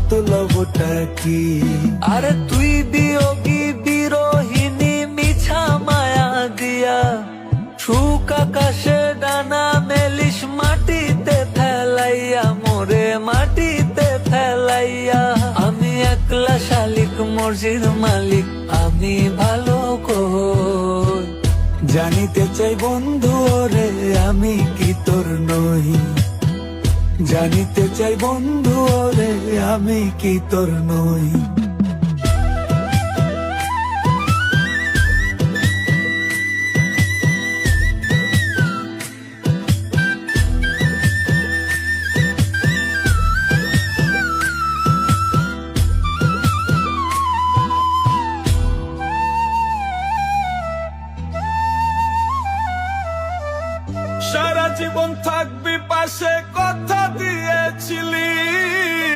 মতলবটা কি? আরে তুই বিয়োগী বিরোহিনী মিছা মায়া দিয়া সুখ আকাশে ডানা মেলিস মাটিতে ফেলাইয়া, মোরে মাটিতে ফেলাইয়া। আমি একলা শালিক মর্জির মালিক, আমি ভালো কই। জানিতে চাই বন্ধু ওরে আমি কি তোর নই, জানিতে চাই বন্ধু ওরে আমি কি তোর নই।